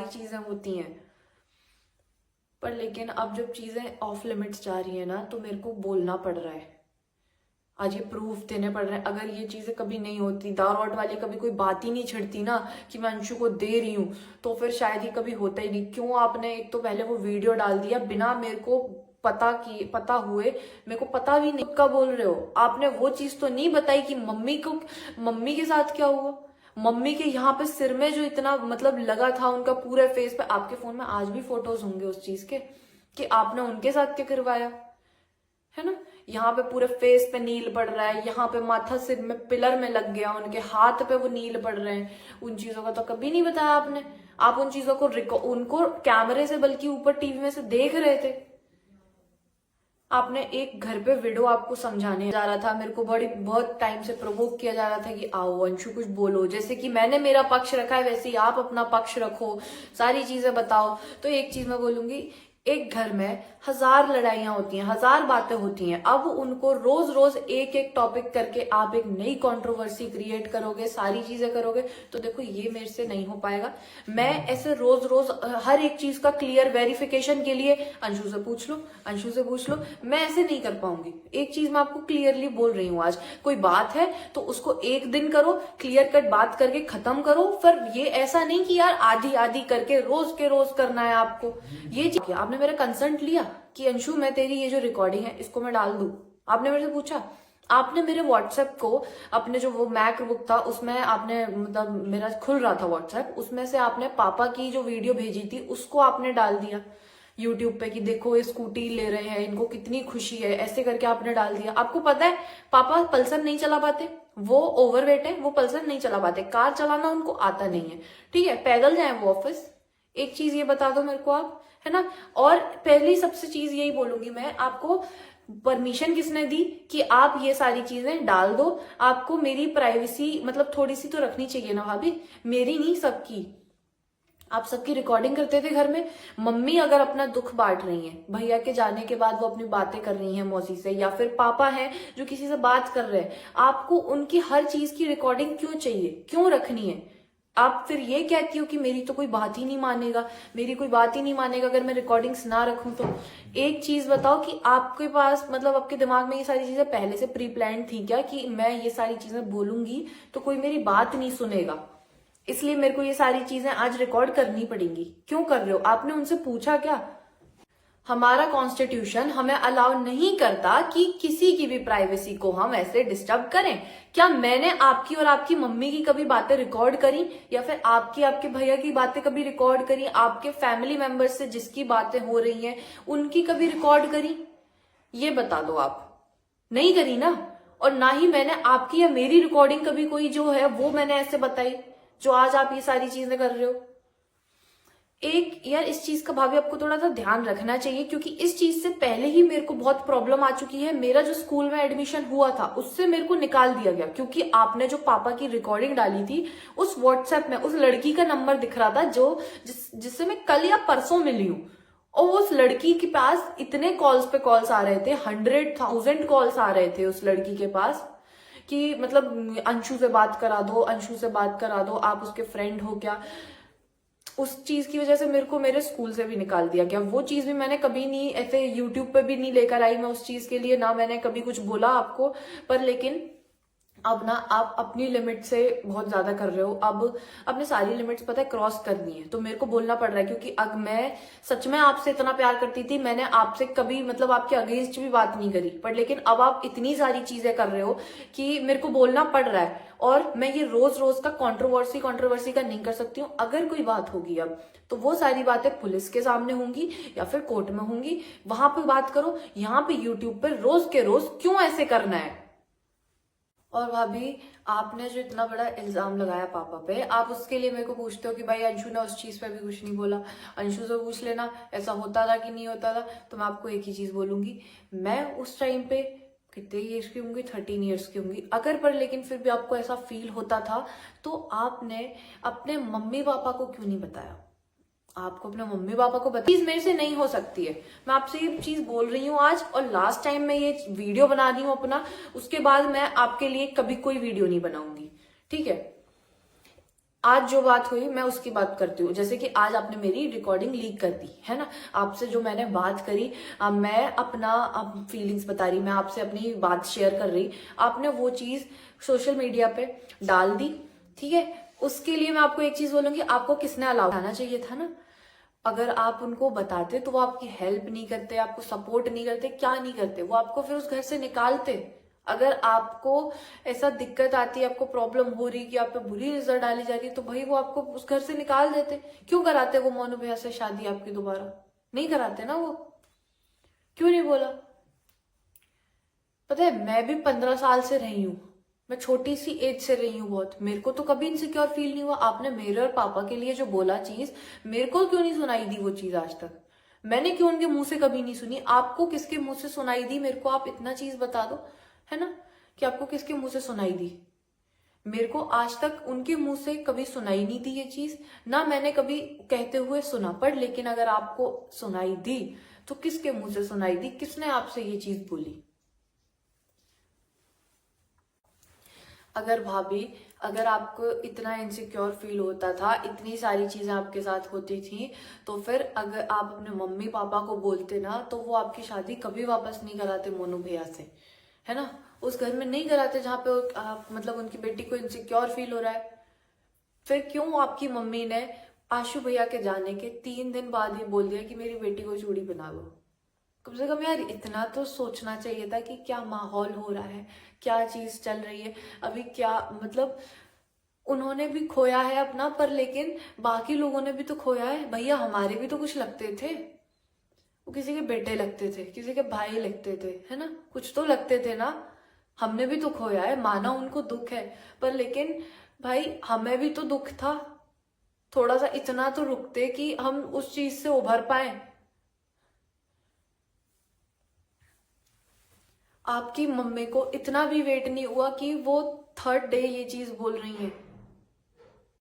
सारी चीजें होती हैं, पर लेकिन अब जब चीजें ऑफ लिमिट्स जा रही है ना तो मेरे को बोलना पड़ रहा है। आज ये प्रूफ देने पड़ रहे हैं। अगर ये चीजें कभी नहीं होती, दारौट वाली कभी कोई बात ही नहीं छिड़ती ना कि मैं अंशु को दे रही हूँ, तो फिर शायद ही कभी होता ही नहीं। क्यों आपने एक तो पहले वो वीडियो डाल दिया बिना मेरे को पता हुए, मेरे को पता भी नहीं कब बोल रहे हो। आपने वो चीज तो नहीं बताई कि मम्मी के साथ क्या हुआ। मम्मी के यहाँ पे सिर में जो इतना मतलब लगा था उनका पूरे फेस पे, आपके फोन में आज भी फोटोज होंगे उस चीज के कि आपने उनके साथ क्या करवाया है ना। यहाँ पे पूरे फेस पे नील पड़ रहा है, यहाँ पे माथा सिर में पिलर में लग गया, उनके हाथ पे वो नील पड़ रहे हैं। उन चीजों का तो कभी नहीं बताया आपने। आप उन चीजों को उनको कैमरे से बल्कि ऊपर टीवी में से देख रहे थे। आपने एक घर पे वीडियो आपको समझाने जा रहा था, मेरे को बहुत टाइम से प्रोवोक किया जा रहा था कि आओ अंशु कुछ बोलो, जैसे कि मैंने मेरा पक्ष रखा है वैसे ही आप अपना पक्ष रखो, सारी चीजें बताओ। तो एक चीज मैं बोलूंगी, एक घर में 1000 लड़ाइयां होती हैं, 1000 बातें होती हैं। अब उनको रोज रोज एक एक टॉपिक करके आप एक नई कंट्रोवर्सी क्रिएट करोगे, सारी चीजें करोगे, तो देखो ये मेरे से नहीं हो पाएगा। मैं ऐसे रोज रोज हर एक चीज का क्लियर वेरिफिकेशन के लिए अंशु से पूछ लो, अंशु से पूछ लो, मैं ऐसे नहीं कर पाऊंगी। एक चीज मैं आपको क्लियरली बोल रही हूँ, आज कोई बात है तो उसको एक दिन करो, क्लियर कट बात करके खत्म करो। फिर ये ऐसा नहीं कि यार आधी आधी करके रोज के रोज करना है आपको। ये चीज आपने मेरा कंसेंट लिया कि अंशु मैं तेरी ये जो रिकॉर्डिंग है इसको मैं डाल दूं, आपने मेरे से पूछा। आपने मेरे व्हाट्सएप को, अपने जो वो मैकबुक था उसमें आपने मतलब मेरा खुल रहा था व्हाट्सएप, उसमें से आपने पापा की जो वीडियो भेजी थी उसको आपने डाल दिया यूट्यूब पे कि देखो ये स्कूटी ले रहे हैं, इनको कितनी खुशी है, ऐसे करके आपने डाल दिया। आपको पता है पापा पल्सर नहीं चला पाते, वो ओवरवेट है, वो पल्सर नहीं चला पाते, कार चलाना उनको आता नहीं है, ठीक है, पैदल जाए वो ऑफिस। एक चीज ये बता दो मेरे को आप, है ना। और पहली सबसे चीज यही बोलूंगी मैं आपको, परमिशन किसने दी कि आप ये सारी चीजें डाल दो। आपको मेरी प्राइवेसी मतलब थोड़ी सी तो रखनी चाहिए ना भाभी, मेरी नहीं सबकी। आप सबकी रिकॉर्डिंग करते थे घर में। मम्मी अगर अपना दुख बांट रही हैं, भैया के जाने के बाद वो अपनी बातें कर रही हैं मौसी से, या फिर पापा हैं जो किसी से बात कर रहे हैं, आपको उनकी हर चीज की रिकॉर्डिंग क्यों चाहिए, क्यों रखनी है। आप फिर ये कहती हो कि मेरी तो कोई बात ही नहीं मानेगा, मेरी कोई बात ही नहीं मानेगा अगर मैं रिकॉर्डिंग्स ना रखूं तो। एक चीज बताओ कि आपके पास मतलब आपके दिमाग में ये सारी चीजें पहले से प्री प्लान थी क्या कि मैं ये सारी चीजें बोलूंगी तो कोई मेरी बात नहीं सुनेगा, इसलिए मेरे को ये सारी चीजें आज रिकॉर्ड करनी पड़ेंगी। क्यों कर रहे हो, आपने उनसे पूछा क्या। हमारा कॉन्स्टिट्यूशन हमें अलाउ नहीं करता कि किसी की भी प्राइवेसी को हम ऐसे डिस्टर्ब करें। क्या मैंने आपकी और आपकी मम्मी की कभी बातें रिकॉर्ड करी, या फिर आपकी आपके भैया की बातें कभी रिकॉर्ड करी, आपके फैमिली मेंबर्स से जिसकी बातें हो रही हैं उनकी कभी रिकॉर्ड करी, ये बता दो आप। नहीं करी ना। और ना ही मैंने आपकी या मेरी रिकॉर्डिंग कभी कोई जो है वो मैंने ऐसे बताई जो आज आप ये सारी चीजें कर रहे हो। एक यार इस चीज का भाभी आपको थोड़ा सा ध्यान रखना चाहिए, क्योंकि इस चीज से पहले ही मेरे को बहुत प्रॉब्लम आ चुकी है। मेरा जो स्कूल में एडमिशन हुआ था उससे मेरे को निकाल दिया गया, क्योंकि आपने जो पापा की रिकॉर्डिंग डाली थी उस व्हाट्सएप में उस लड़की का नंबर दिख रहा था जो जिससे मैं कल या परसों मिली हूँ, और उस लड़की के पास इतने कॉल्स पे कॉल्स आ रहे थे, 100,000 कॉल्स आ रहे थे उस लड़की के पास कि मतलब अंशु से बात करा दो, अंशु से बात करा दो, आप उसके फ्रेंड हो क्या। उस चीज की वजह से मेरे को मेरे स्कूल से भी निकाल दिया गया। वो चीज भी मैंने कभी नहीं ऐसे यूट्यूब पे भी नहीं लेकर आई मैं उस चीज के लिए, ना मैंने कभी कुछ बोला आपको। पर लेकिन अब ना आप अपनी लिमिट से बहुत ज्यादा कर रहे हो। अब अपने सारी लिमिट्स पता है क्रॉस करनी है तो मेरे को बोलना पड़ रहा है, क्योंकि अब मैं सच में आपसे इतना प्यार करती थी, मैंने आपसे कभी मतलब आपके अगेंस्ट भी बात नहीं करी, पर लेकिन अब आप इतनी सारी चीजें कर रहे हो कि मेरे को बोलना पड़ रहा है। और मैं ये रोज रोज का कंट्रोवर्सी का नहीं कर सकती हूँ। अगर कोई बात होगी अब तो वो सारी बातें पुलिस के सामने होंगी या फिर कोर्ट में होंगी, वहां पे बात करो। यहाँ पे यूट्यूब पे रोज के रोज क्यों ऐसे करना है। और भाभी आपने जो इतना बड़ा इल्जाम लगाया पापा पे, आप उसके लिए मेरे को पूछते हो कि भाई अंशु ने उस चीज पे भी कुछ नहीं बोला। अंशु से पूछ लेना ऐसा होता था कि नहीं होता था। तो मैं आपको एक ही चीज बोलूंगी, मैं उस टाइम पे कितने ईयर्स की होंगी, 13 ईयर्स की होंगी अगर, पर लेकिन फिर भी आपको ऐसा फील होता था तो आपने अपने मम्मी पापा को क्यों नहीं बताया। आपको अपने मम्मी पापा को बता, चीज मेरे से नहीं हो सकती है। मैं आपसे ये चीज बोल रही हूँ आज, और लास्ट टाइम मैं ये वीडियो बना रही हूँ अपना, उसके बाद मैं आपके लिए कभी कोई वीडियो नहीं बनाऊंगी, ठीक है। आज जो बात हुई मैं उसकी बात करती हूँ। जैसे कि आज आपने मेरी रिकॉर्डिंग लीक कर दी है ना, आपसे जो मैंने बात करी, मैं अपना फीलिंग्स बता रही, मैं आपसे अपनी बात शेयर कर रही, आपने वो चीज सोशल मीडिया पे डाल दी, ठीक है। उसके लिए मैं आपको एक चीज बोलूंगी, आपको किसने अलाउ करना चाहिए था ना। अगर आप उनको बताते तो वो आपकी हेल्प नहीं करते, आपको सपोर्ट नहीं करते, क्या नहीं करते, वो आपको फिर उस घर से निकालते। अगर आपको ऐसा दिक्कत आती है, आपको प्रॉब्लम हो रही कि आप पे बुरी नजर डाली जा रही है, तो भाई वो आपको उस घर से निकाल देते। क्यों कराते वो मोनू भैया से शादी आपकी दोबारा? नहीं कराते ना वो। क्यों नहीं बोला? पता है, मैं भी 15 साल से रही हूँ, मैं छोटी सी एज से रही हूँ बहुत, मेरे को तो कभी इनसिक्योर फील नहीं हुआ। आपने मेरे और पापा के लिए जो बोला चीज, मेरे को क्यों नहीं सुनाई दी वो चीज आज तक? मैंने क्यों उनके मुंह से कभी नहीं सुनी? आपको किसके मुंह से सुनाई दी मेरे को? आप इतना चीज बता दो, है ना, कि आपको किसके मुंह से सुनाई दी। मेरे को आज तक उनके मुंह से कभी सुनाई नहीं दी ये चीज, ना मैंने कभी कहते हुए सुना। पर लेकिन अगर आपको सुनाई दी तो किसके मुंह से सुनाई दी? किसने आपसे ये चीज बोली? अगर भाभी, अगर आपको इतना इनसिक्योर फील होता था, इतनी सारी चीजें आपके साथ होती थी, तो फिर अगर आप अपने मम्मी पापा को बोलते ना, तो वो आपकी शादी कभी वापस नहीं कराते मोनू भैया से, है ना। उस घर में नहीं कराते जहाँ पे मतलब उनकी बेटी को इनसिक्योर फील हो रहा है। फिर क्यों आपकी मम्मी ने आशु भैया के जाने के 3 दिन बाद ही बोल दिया कि मेरी बेटी को चूड़ी बना लो? कम से कम यार इतना तो सोचना चाहिए था कि क्या माहौल हो रहा है, क्या चीज चल रही है अभी, क्या मतलब। उन्होंने भी खोया है अपना, पर लेकिन बाकी लोगों ने भी तो खोया है भैया। हमारे भी तो कुछ लगते थे, वो किसी के बेटे लगते थे, किसी के भाई लगते थे, है ना, कुछ तो लगते थे ना। हमने भी तो खोया है, माना उनको दुख है, पर लेकिन भाई हमें भी तो दुख था। थोड़ा सा इतना तो रुकते कि हम उस चीज से उभर पाए। आपकी मम्मी को इतना भी वेट नहीं हुआ कि वो 3rd डे ये चीज बोल रही है।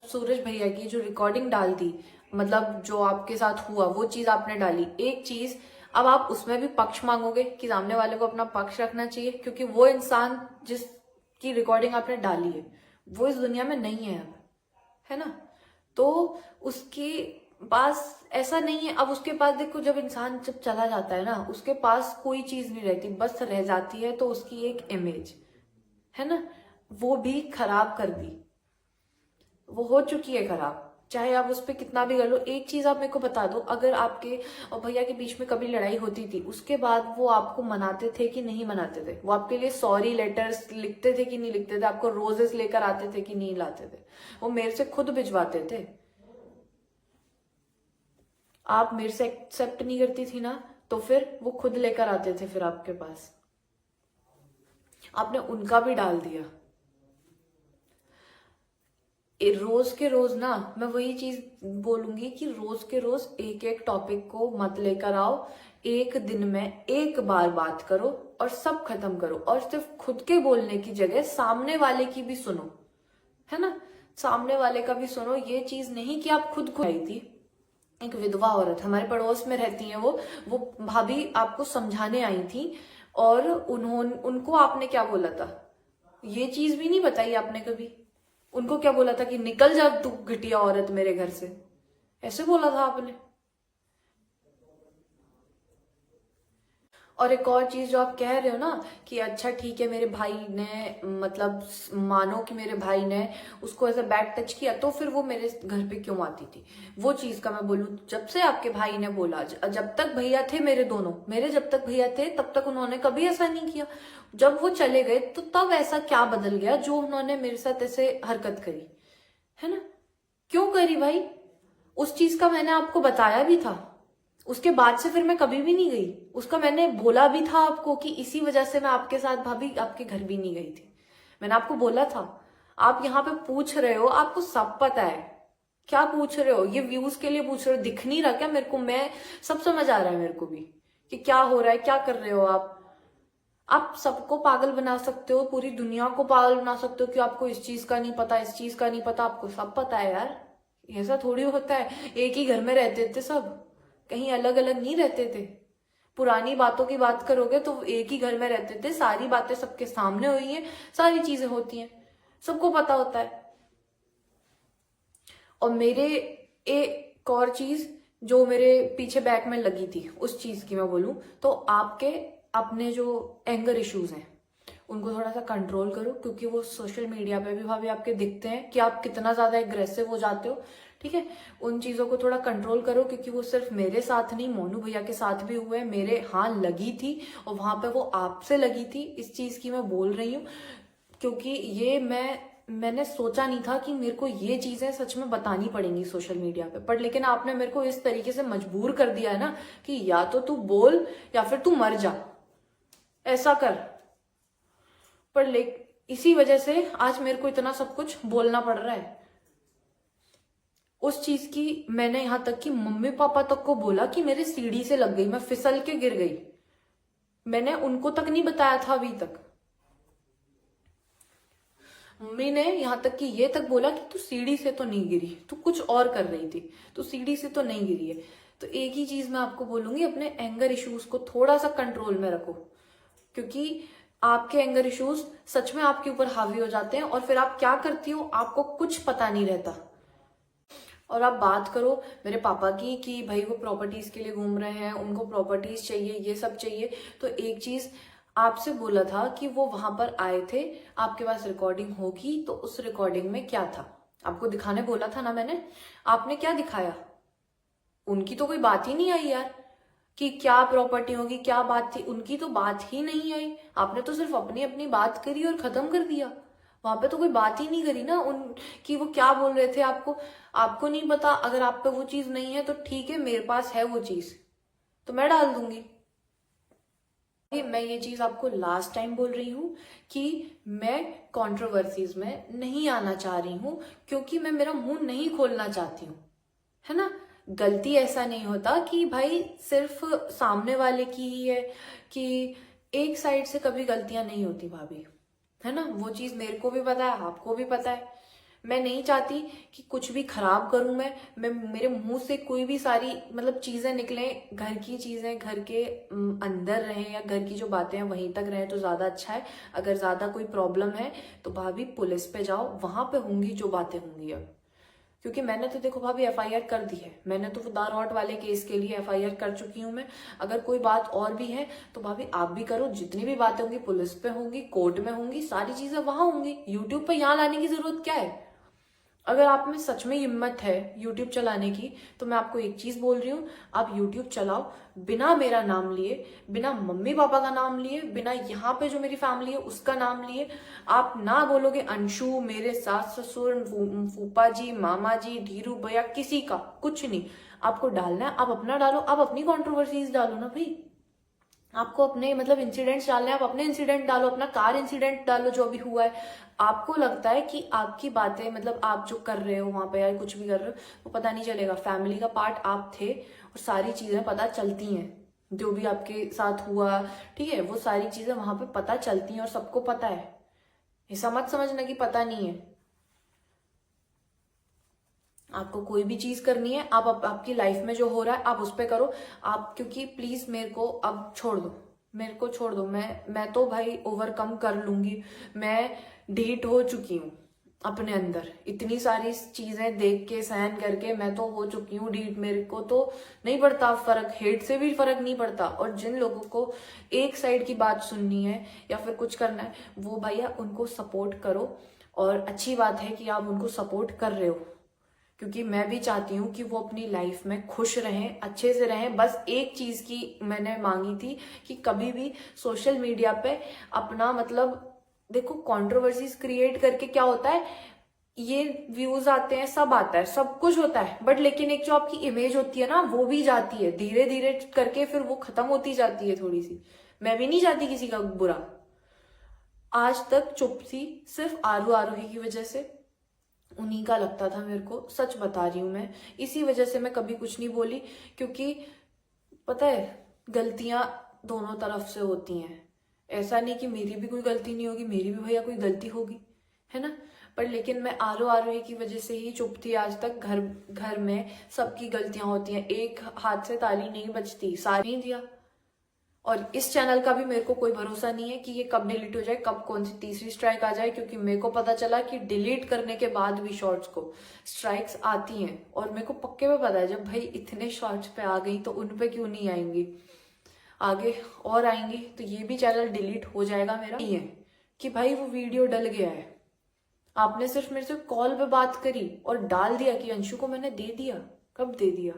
सूरज भैया की जो रिकॉर्डिंग डाल दी, मतलब जो आपके साथ हुआ वो चीज आपने डाली, एक चीज, अब आप उसमें भी पक्ष मांगोगे कि सामने वाले को अपना पक्ष रखना चाहिए, क्योंकि वो इंसान जिसकी रिकॉर्डिंग आपने डाली है वो इस दुनिया में नहीं है अब, है ना। तो उसके पास ऐसा नहीं है। अब उसके पास देखो, जब इंसान जब चला जाता है ना, उसके पास कोई चीज नहीं रहती, बस रह जाती है तो उसकी एक इमेज, है ना, वो भी खराब कर दी, वो हो चुकी है खराब। चाहे आप उस पर कितना भी कर लो। एक चीज आप मेरे को बता दो, अगर आपके और भैया के बीच में कभी लड़ाई होती थी, उसके बाद वो आपको मनाते थे कि नहीं मनाते थे? वो आपके लिए सॉरी लेटर्स लिखते थे कि नहीं लिखते थे? आपको रोजेस लेकर आते थे कि नहीं लाते थे? वो मेरे से खुद भिजवाते थे। आप मेरे से एक्सेप्ट नहीं करती थी ना, तो फिर वो खुद लेकर आते थे फिर आपके पास। आपने उनका भी डाल दिया। रोज के रोज ना, मैं वही चीज बोलूंगी कि रोज के रोज एक एक टॉपिक को मत लेकर आओ। एक दिन में एक बार बात करो और सब खत्म करो, और सिर्फ खुद के बोलने की जगह सामने वाले की भी सुनो, है ना। सामने वाले का भी सुनो। ये चीज नहीं कि आप खुद को आई थी। एक विधवा औरत हमारे पड़ोस में रहती है, वो भाभी आपको समझाने आई थी, और उन्होंने उनको आपने क्या बोला था, ये चीज भी नहीं बताई आपने कभी। उनको क्या बोला था कि निकल जा तू घटिया औरत मेरे घर से, ऐसे बोला था आपने। और एक और चीज जो आप कह रहे हो ना कि अच्छा ठीक है, मेरे भाई ने, मतलब मानो कि मेरे भाई ने उसको ऐसा बैड टच किया, तो फिर वो मेरे घर पे क्यों आती थी? वो चीज का मैं बोलूं, जब से आपके भाई ने बोला, जब तक भैया थे मेरे दोनों, मेरे जब तक भैया थे तब तक उन्होंने कभी ऐसा नहीं किया। जब वो चले गए तो तब ऐसा क्या बदल गया जो उन्होंने मेरे साथ ऐसे हरकत करी, है ना? क्यों करी भाई? उस चीज का मैंने आपको बताया भी था। उसके बाद से फिर मैं कभी भी नहीं गई। उसका मैंने बोला भी था आपको कि इसी वजह से मैं आपके साथ भाभी आपके घर भी नहीं गई थी। मैंने आपको बोला था। आप यहाँ पे पूछ रहे हो, आपको सब पता है। क्या पूछ रहे हो? ये व्यूज के लिए पूछ रहे हो? दिख नहीं रहा क्या मेरे को? मैं सब समझ आ रहा है मेरे को भी कि क्या हो रहा है, क्या कर रहे हो आप। आप सबको पागल बना सकते हो, पूरी दुनिया को पागल बना सकते हो कि आपको इस चीज का नहीं पता, इस चीज का नहीं पता। आपको सब पता है यार, ऐसा थोड़ी होता है। एक ही घर में रहते थे सब, कहीं अलग अलग नहीं रहते थे। पुरानी बातों की बात करोगे तो एक ही घर में रहते थे, सारी बातें सबके सामने हुई हैं, सारी चीजें होती हैं, सबको पता होता है। और मेरे एक और चीज जो मेरे पीछे बैक में लगी थी, उस चीज की मैं बोलूं तो आपके अपने जो एंगर इश्यूज हैं उनको थोड़ा सा कंट्रोल करो, क्योंकि वो सोशल मीडिया पे भी भाभी आपके दिखते हैं कि आप कितना ज्यादा एग्रेसिव हो जाते हो। ठीक है, उन चीजों को थोड़ा कंट्रोल करो, क्योंकि वो सिर्फ मेरे साथ नहीं, मोनू भैया के साथ भी हुए, मेरे हाँ लगी थी और वहां पे वो आपसे लगी थी। इस चीज की मैं बोल रही हूँ क्योंकि ये मैंने सोचा नहीं था कि मेरे को ये चीजें सच में बतानी पड़ेंगी सोशल मीडिया पे, पर लेकिन आपने मेरे को इस तरीके से मजबूर कर दिया है ना कि या तो तू बोल या फिर तू मर जा, ऐसा कर। पर ले इसी वजह से आज मेरे को इतना सब कुछ बोलना पड़ रहा है। उस चीज की मैंने यहां तक कि मम्मी पापा तक को बोला कि मेरे सीढ़ी से लग गई, मैं फिसल के गिर गई। मैंने उनको तक नहीं बताया था अभी तक। मम्मी ने यहां तक कि ये तक बोला कि तू सीढ़ी से तो नहीं गिरी, तू कुछ और कर रही थी, तू सीढ़ी से तो नहीं गिरी है। तो एक ही चीज मैं आपको बोलूंगी, अपने एंगर इश्यूज को थोड़ा सा कंट्रोल में रखो, क्योंकि आपके एंगर इश्यूज सच में आपके ऊपर हावी हो जाते हैं और फिर आप क्या करती हो आपको कुछ पता नहीं रहता। और आप बात करो मेरे पापा की कि भाई वो प्रॉपर्टीज के लिए घूम रहे हैं, उनको प्रॉपर्टीज चाहिए, ये सब चाहिए। तो एक चीज आपसे बोला था कि वो वहां पर आए थे, आपके पास रिकॉर्डिंग होगी, तो उस रिकॉर्डिंग में क्या था आपको दिखाने बोला था ना मैंने, आपने क्या दिखाया? उनकी तो कोई बात ही नहीं आई यार कि क्या प्रॉपर्टी होगी, क्या बात थी, उनकी तो बात ही नहीं आई। आपने तो सिर्फ अपनी अपनी बात करी और खत्म कर दिया। वहां पे तो कोई बात ही नहीं करी ना उन कि वो क्या बोल रहे थे। आपको नहीं पता, अगर आप पे वो चीज नहीं है तो ठीक है, मेरे पास है वो चीज तो मैं डाल दूंगी। मैं ये चीज आपको लास्ट टाइम बोल रही हूँ कि मैं कंट्रोवर्सीज में नहीं आना चाह रही हूँ, क्योंकि मैं मेरा मुंह नहीं खोलना चाहती हूँ, है ना। गलती ऐसा नहीं होता कि भाई सिर्फ सामने वाले की ही है, कि एक साइड से कभी गलतियां नहीं होती भाभी, है ना। वो चीज मेरे को भी पता है, आपको भी पता है। मैं नहीं चाहती कि कुछ भी खराब करूं मैं मेरे मुंह से कोई भी सारी मतलब चीजें निकले, घर की चीजें घर के अंदर रहें या घर की जो बातें हैं वहीं तक रहें तो ज्यादा अच्छा है। अगर ज्यादा कोई प्रॉब्लम है तो भाभी पुलिस पे जाओ, वहां पे होंगी जो बातें होंगी। अब क्योंकि मैंने तो देखो भाभी एफआईआर कर दी है, मैंने तो वो दारौट वाले केस के लिए एफआईआर कर चुकी हूं मैं। अगर कोई बात और भी है तो भाभी आप भी करो, जितनी भी बातें होंगी पुलिस पे होंगी, कोर्ट में होंगी, सारी चीजें वहां होंगी। यूट्यूब पे यहाँ लाने की जरूरत क्या है? अगर आप में सच में हिम्मत है यूट्यूब चलाने की तो मैं आपको एक चीज बोल रही हूँ, आप यूट्यूब चलाओ बिना मेरा नाम लिए, बिना मम्मी पापा का नाम लिए, बिना यहाँ पे जो मेरी फैमिली है उसका नाम लिए। आप ना बोलोगे अंशु, मेरे सास ससुर, फूफा जी, मामा जी, धीरू भैया, किसी का कुछ नहीं। आपको डालना है आप अपना डालो, आप अपनी कॉन्ट्रोवर्सीज डालो ना भाई। आपको अपने मतलब इंसिडेंट्स डालने हैं, आप अपने इंसिडेंट डालो, अपना कार इंसिडेंट डालो जो भी हुआ है। आपको लगता है कि आपकी बातें मतलब आप जो कर रहे हो वहां पे या कुछ भी कर रहे हो वो पता नहीं चलेगा, फैमिली का पार्ट आप थे और सारी चीजें पता चलती हैं जो भी आपके साथ हुआ, ठीक है, वो सारी चीजें वहां पे पता चलती हैं और सबको पता है। ऐसा मत समझना कि पता नहीं है। आपको कोई भी चीज करनी है आपकी लाइफ में जो हो रहा है आप उस पर करो आप, क्योंकि प्लीज मेरे को अब छोड़ दो, मेरे को छोड़ दो। मैं तो भाई ओवरकम कर लूंगी। मैं ढीठ हो चुकी हूँ अपने अंदर, इतनी सारी चीजें देख के सहन करके मैं तो हो चुकी हूँ ढीठ। मेरे को तो नहीं पड़ता फर्क, हेट से भी फर्क नहीं पड़ता। और जिन लोगों को एक साइड की बात सुननी है या फिर कुछ करना है वो भैया उनको सपोर्ट करो। और अच्छी बात है कि आप उनको सपोर्ट कर रहे हो, क्योंकि मैं भी चाहती हूँ कि वो अपनी लाइफ में खुश रहें, अच्छे से रहें। बस एक चीज की मैंने मांगी थी कि कभी भी सोशल मीडिया पे अपना मतलब देखो कंट्रोवर्सीज क्रिएट करके क्या होता है, ये व्यूज आते हैं, सब आता है, सब कुछ होता है, बट लेकिन एक जो आपकी इमेज होती है ना वो भी जाती है धीरे धीरे करके, फिर वो खत्म होती जाती है थोड़ी सी। मैं भी नहीं चाहती किसी का बुरा। आज तक चुप थी सिर्फ आरू आरोही की वजह से, उन्हीं का लगता था मेरे को, सच बता रही हूं मैं। इसी वजह से मैं कभी कुछ नहीं बोली, क्योंकि पता है गलतियां दोनों तरफ से होती हैं। ऐसा नहीं कि मेरी भी कोई गलती नहीं होगी, मेरी भी भैया कोई गलती होगी, है ना। पर लेकिन मैं आरो आरोही की वजह से ही चुप थी आज तक। घर घर में सबकी गलतियां होती हैं, एक हाथ से ताली नहीं बजती, सारी नहीं दिया। और इस चैनल का भी मेरे को कोई भरोसा नहीं है कि ये कब डिलीट हो जाए, कब कौन सी तीसरी स्ट्राइक आ जाए, क्योंकि मेरे को पता चला कि डिलीट करने के बाद भी शॉर्ट्स को स्ट्राइक्स आती हैं। और मेरे को पक्के में पता है जब भाई इतने शॉर्ट्स पे आ गई तो उन पे क्यों नहीं आएंगी, आगे और आएंगी। तो ये भी चैनल डिलीट हो जाएगा मेरा। नहीं है कि भाई वो वीडियो डल गया है, आपने सिर्फ मेरे से कॉल पे बात करी और डाल दिया कि अंशु को मैंने दे दिया। कब दे दिया?